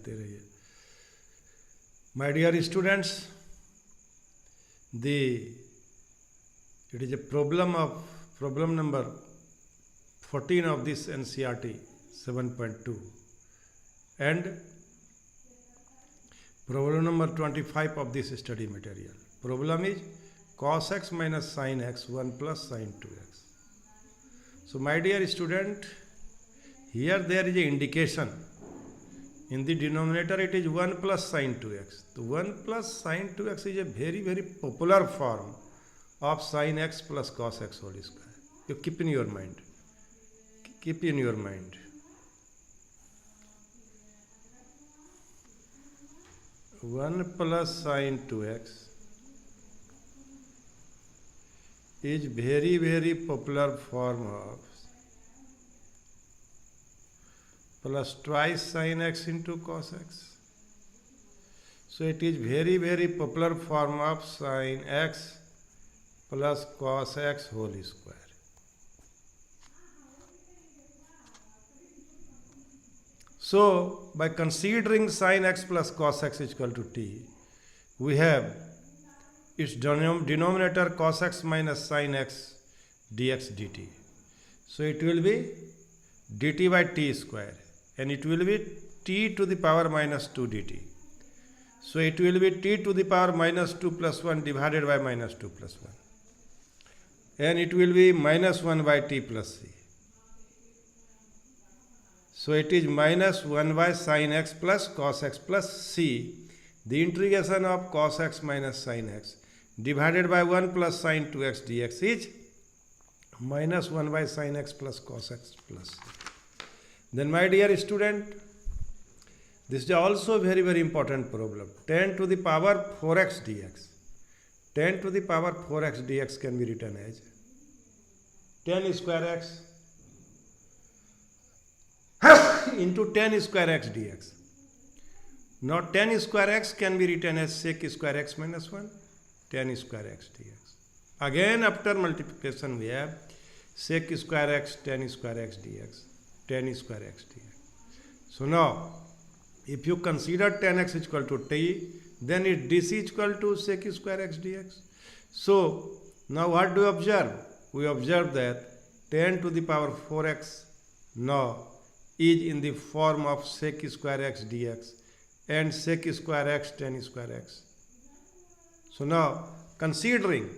आते रहिए. My dear students, it is a problem number 14 of this NCERT 7.2 and problem number 25 of this study material. Problem is cos x minus sin x 1 plus sin 2x. So my dear student, here there is a indication. In the denominator it is 1 plus sin 2x. So 1 plus sin 2x is a very popular form of sin x plus cos x whole square. You keep in your mind. Keep in your mind. One plus sin 2x is very popular form of plus twice sin x into cos x. So it is very popular form of sin x plus cos x whole square. So by considering sin x plus cos x is equal to t, we have its denominator cos x minus sin x dx dt. So it will be dt by t square, and it will be t to the power minus 2 dt. So it will be t to the power minus 2 plus 1 divided by minus 2 plus 1. And it will be minus 1 by t plus c. So it is minus 1 by sin x plus cos x plus c. The integration of cos x minus sin x divided by 1 plus sin 2x dx is minus 1 by sin x plus cos x plus c. Then my dear student, this is also very important problem. 10 to the power 4x dx. 10 to the power 4x dx can be written as 10 square x into 10 square x dx. Now 10 square x can be written as sec square x minus 1, 10 square x dx. Again after multiplication we have sec square x, 10 square x dx, 10 square x dx. So now if you consider 10x is equal to t, then this is equal to sec square x dx. So now what do we observe? We observe that 10 to the power 4x now is in the form of sec square x dx and sec square x 10 square x. So now considering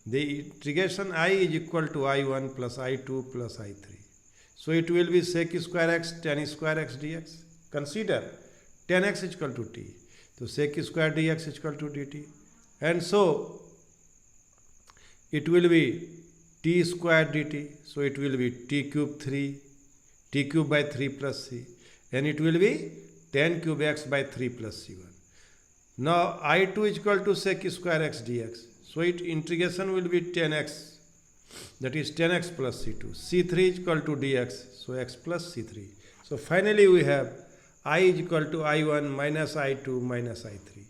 the integration I is equal to I1 plus I2 plus I3. So it will be sec square x 10 square x dx. Consider 10x is equal to t. So sec square dx is equal to dt. And so it will be t square dt. So it will be t cube 3, t cube by 3 plus c. And it will be 10 cube x by 3 plus c1. Now I2 is equal to sec square x dx. So its integration will be 10x. That is 10x plus c2. c3 is equal to dx. So x plus c3. So finally we have I is equal to I1 minus I2 minus I3.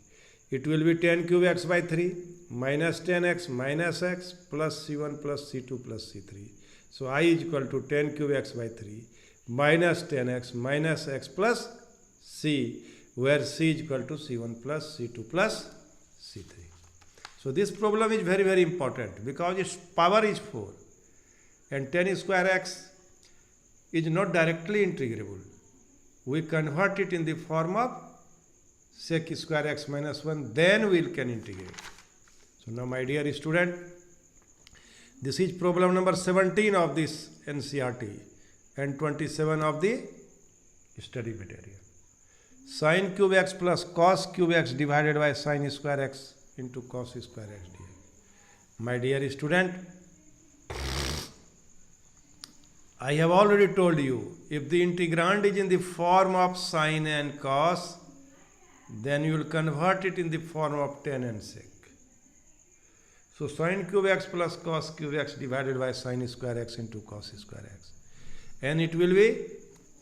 It will be 10 cube x by 3 minus 10x minus x plus c1 plus c2 plus c3. So I is equal to 10 cube x by 3 minus 10x minus x plus c, where c is equal to c1 plus c2 plus c3. So this problem is very important because its power is 4 and 10 square x is not directly integrable. We convert it in the form of sec square x minus 1, then we can integrate. So now my dear student, this is problem number 17 of this NCERT and 27 of the study material. Sin cube x plus cos cube x divided by sin square x into cos square x dx. My dear student, I have already told you, if the integrand is in the form of sin and cos, then you will convert it in the form of tan and sec. So sin cube x plus cos cube x divided by sin square x into cos square x. And it will be,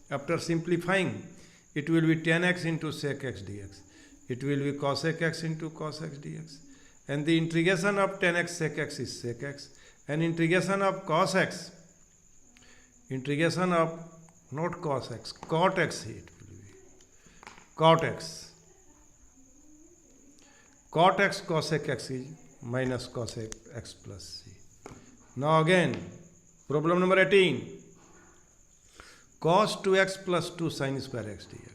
after simplifying, it will be tan x into sec x dx. It will be cosec x into cos x dx. And the integration of tan x sec x is sec x. And integration of cos x, integration of not cos x, cot x it will be. cot x. Cot x cosec x is minus cosec x plus c. Now again, problem number 18. Cos 2x plus 2 sin square x dx.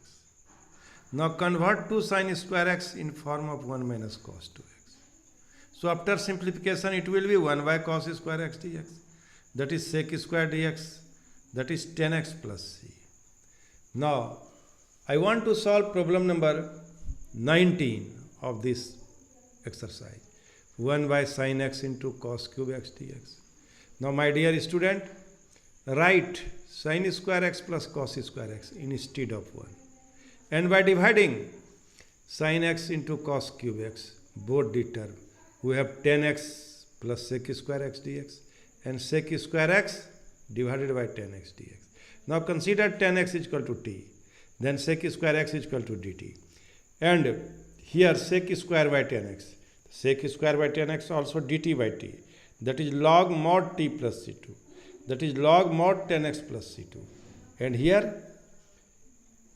Now convert 2 sin square x in form of 1 minus cos 2x. So after simplification, it will be 1 by cos square x dx. That is sec square dx. That is 10x plus c. Now I want to solve problem number 19 of this exercise. 1 by sin x into cos cube x dx. Now my dear student, write sin square x plus cos square x instead of 1. And by dividing sin x into cos cube x, both the term, we have 10x plus sec square x dx and sec square x divided by 10x dx. Now consider 10x is equal to t, then sec square x is equal to dt. And here sec square by 10x, sec square by 10x also dt by t. That is log mod t plus c2. That is log mod 10x plus c2. And here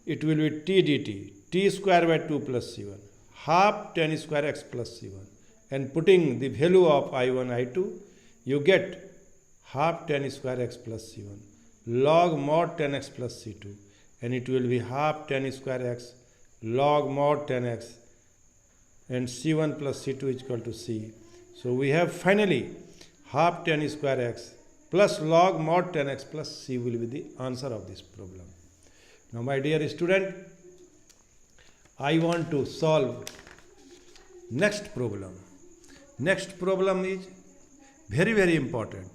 it will be t dt, t square by 2 plus c1, half 10 square x plus c1. And putting the value of I1, I2, you get half 10 square x plus c1, log mod 10x plus c2. And it will be half 10 square x log mod 10x, and c1 plus c2 is equal to c. So we have finally half 10 square x plus log mod 10x plus c will be the answer of this problem. Now my dear student, I want to solve next problem. Next problem is very, very important.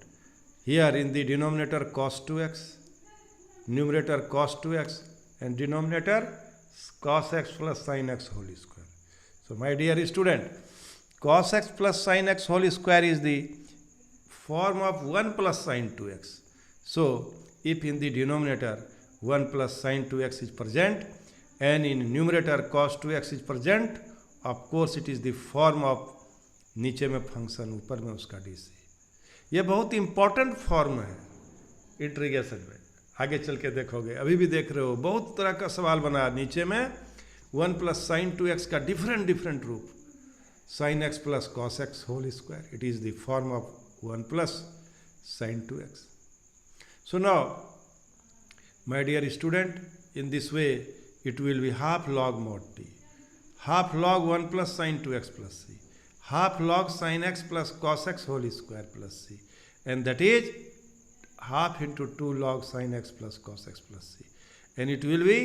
Here in the denominator cos 2x, numerator cos 2x, and denominator cos x plus sin x whole square. So my dear student, cos x plus sin x whole square is the form of 1 plus sin 2x. So if in the denominator 1 plus sin 2x is present and in numerator cos 2x is present, of course it is the form of नीचे में function, ऊपर में उसका D C. ये बहुत important form है integration में. आगे चल के देखोगे, अभी भी देख रहे हो बहुत तरह का सवाल बना. नीचे में 1 प्लस साइन 2x का डिफरेंट रूप, sine x plus cos x whole square. It is the form of 1 plus sin 2x. So now, my dear student, in this way, it will be half log mod t, half log 1 plus sin 2x plus c, half log sin x plus cos x whole square plus c, and that is half into 2 log sin x plus cos x plus c, and it will be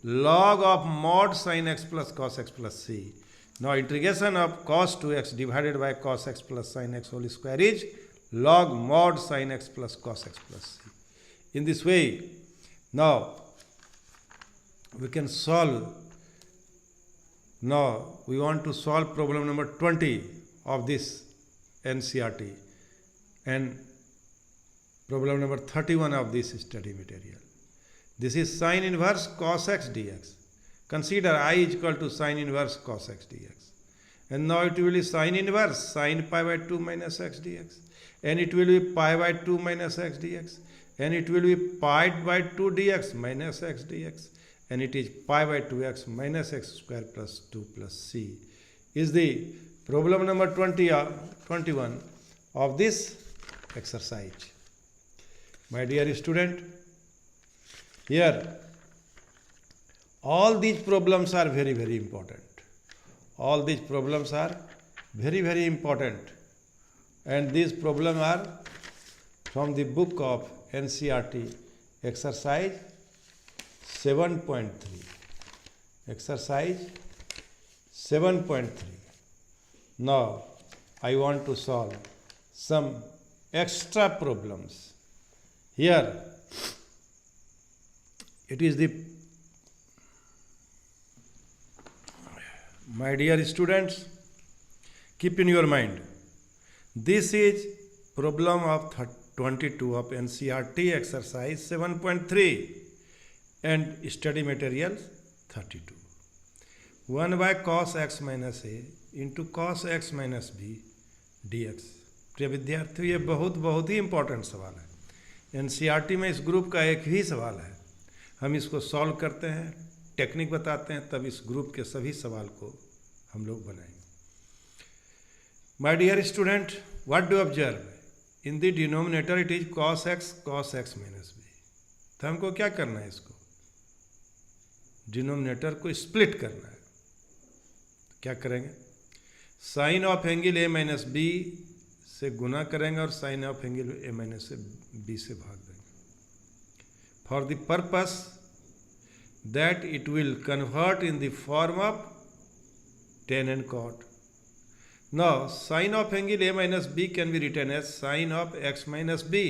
log of mod sin x plus cos x plus c. Now integration of cos 2x divided by cos x plus sin x whole square is log mod sin x plus cos x plus c. In this way, now we can solve. Now we want to solve problem number 20 of this NCERT and problem number 31 of this study material. This is sin inverse cos x dx. Consider I is equal to sin inverse cos x dx. And now it will be sin inverse sin pi by 2 minus x dx. And it will be pi by 2 minus x dx. And it will be pi by 2 dx minus x dx. And it is pi by 2x minus x square plus 2 plus c. Is the problem number 21 of this exercise. My dear student, here all these problems are very, very important. All these problems are very, very important. And these problems are from the book of NCERT exercise 7.3. Exercise 7.3. Now I want to solve some extra problems. Here it is the, my dear students, keep in your mind, this is problem of 22 of NCERT exercise 7.3 and study material 32. 1 by cos x minus a into cos x minus b dx. प्रिय विद्यार्थियों, ये बहुत ही important सवाल है. NCERT में इस group का एक ही सवाल है. हम इसको सॉल्व करते हैं. टेक्निक बताते हैं, तब इस ग्रुप के सभी सवाल को हम लोग बनाएंगे। My dear student, what do observe? In the denominator it is cos x minus b। तो हमको क्या करना है, इसको डिनोमिनेटर को स्प्लिट करना है। तो क्या करेंगे, sine of angle a minus B से गुना करेंगे और sine of angle a minus B से भाग देंगे, for the purpose that it will convert in the form of tan and cot. Now sin of angle a minus b can be written as sin of x minus b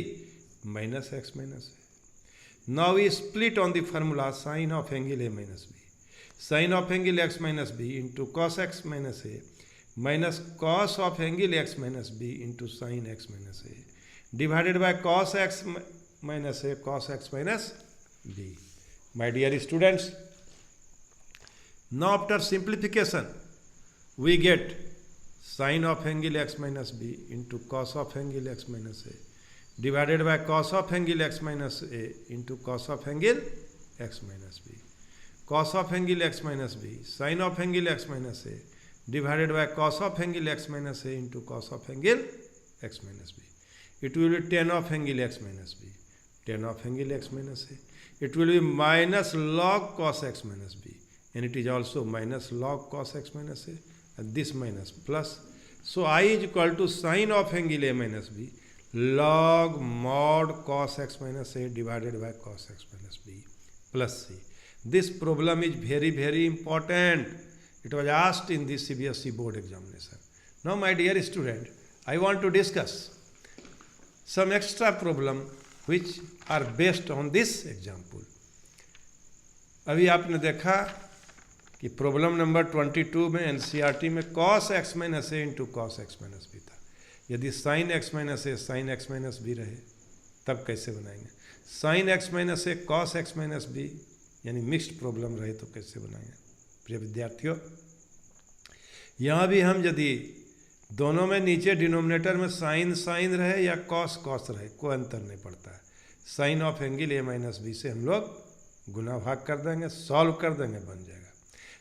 minus x minus a. Now we split on the formula sin of angle a minus b. Sin of angle x minus b into cos x minus a minus cos of angle x minus b into sin x minus a divided by cos x minus a cos x minus b. My dear students, now after simplification we get sin of angle x minus b into cos of angle x minus a divided by cos of angle x minus a into cos of angle x minus b. Cos of angle x minus b sin of angle x minus a divided by cos of angle x minus a into cos of angle x minus b. It will be tan of angle x minus b, tan of angle x minus a. It will be minus log cos x minus b, and it is also minus log cos x minus a, and this minus plus. So I is equal to sin of angle a minus b log mod cos x minus a divided by cos x minus b plus c. This problem is very, very important. It was asked in the CBSE board examination. Now my dear student, I want to discuss some extra problem which are based on this example. अभी आपने देखा कि problem number 22 में NCERT में cos x minus A into cos x minus B था। यदि sin x minus A sin x minus B रहे तब कैसे बनाएंगे, sin x minus A cos x minus B यानी मिक्स्ड प्रॉब्लम रहे तो कैसे बनाएंगे। प्रिय विद्यार्थियों, यहाँ भी हम यदि दोनों में नीचे डिनोमिनेटर में साइन साइन रहे या कॉस कॉस रहे कोई अंतर नहीं पड़ता है। Sine of angle A minus B से हम लोग गुना भाग कर देंगे, सॉल्व कर देंगे, बन जाएगा।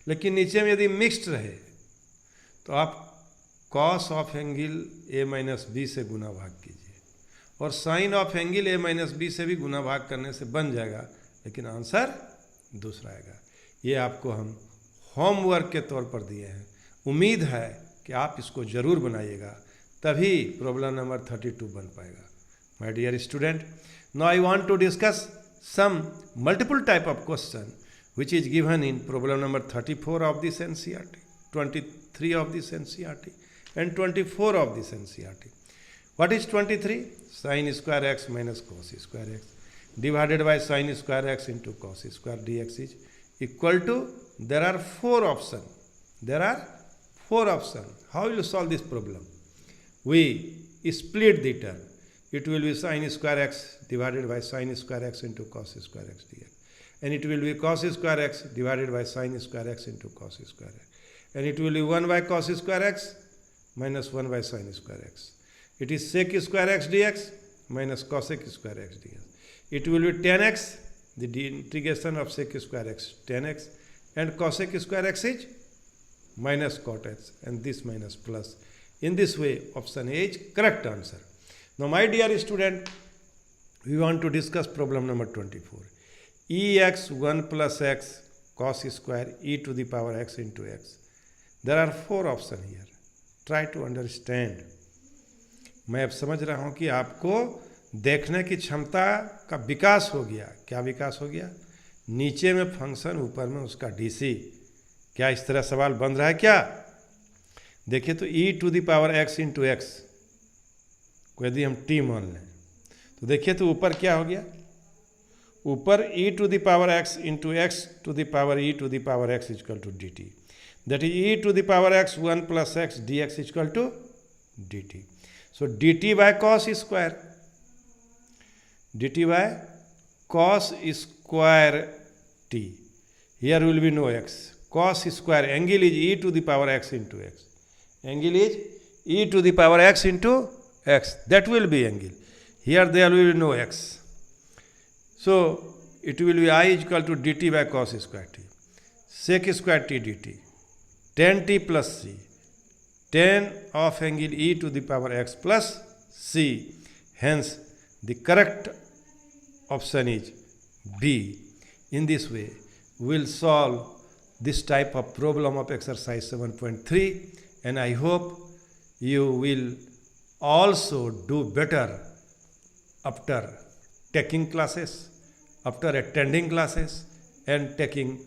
लेकिन नीचे में यदि मिक्स्ड रहे तो आप cos of angle A minus B से गुना भाग कीजिए और sine of angle A minus B से भी गुना भाग करने से बन जाएगा, लेकिन आंसर दूसरा आएगा। ये आपको हम होमवर्क के तौर पर दिए हैं। उम्मीद है कि आप इसको ज़रूर बनाइएगा, तभी प्रॉब्लम नंबर 32 बन पाएगा। My dear student, now I want to discuss some multiple type of question which is given in problem number 34 of this NCERT, 23 of this NCERT, and 24 of this NCERT. What is 23? Sin square x minus cos square x divided by sin square x into cos square dx is equal to, there are four options. There are four options. How will you solve this problem? We split the term. It will be sin square x divided by sin square x into cos square x dx. And it will be cos square x divided by sin square x into cos square x. And it will be 1 by cos square x minus 1 by sin square x. It is sec square x dx minus cosec square x dx. It will be tan x, the integration of sec square x, tan x, and cosec square x is minus cot x, and this minus plus. In this way, option A is correct answer. Now, my dear student, we want to discuss problem number 24. ex1 plus x cos square e to the power x into x. There are four options here. Try to understand. मैं अब समझ रहा हूँ कि आपको देखने की क्षमता का विकास हो गया। क्या विकास हो गया? नीचे में फंक्शन, ऊपर में उसका डीसी। क्या इस तरह सवाल बन रहा है क्या? देखिए तो e to the power x into x को यदि हम t मान लें तो देखिए तो ऊपर क्या हो गया, ऊपर e to the power x into x to the power e to the power x equal to D T, that is e to the power x 1 plus x dx equal to D T. So D T by cos square, D T by cos square T, here will be no x. Cos square angle is e to the power x into x. Angle is e to the power x into x. That will be angle. Here there will be no x. So it will be I is equal to dt by cos square t. sec square t dt, tan t plus c, tan of angle e to the power x plus c. Hence, the correct option is B. In this way, we will solve this type of problem of exercise 7.3, and I hope you will also do better after taking classes, after attending classes and taking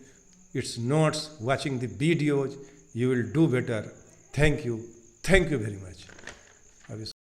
its notes, watching the videos. You will do better. Thank you very much.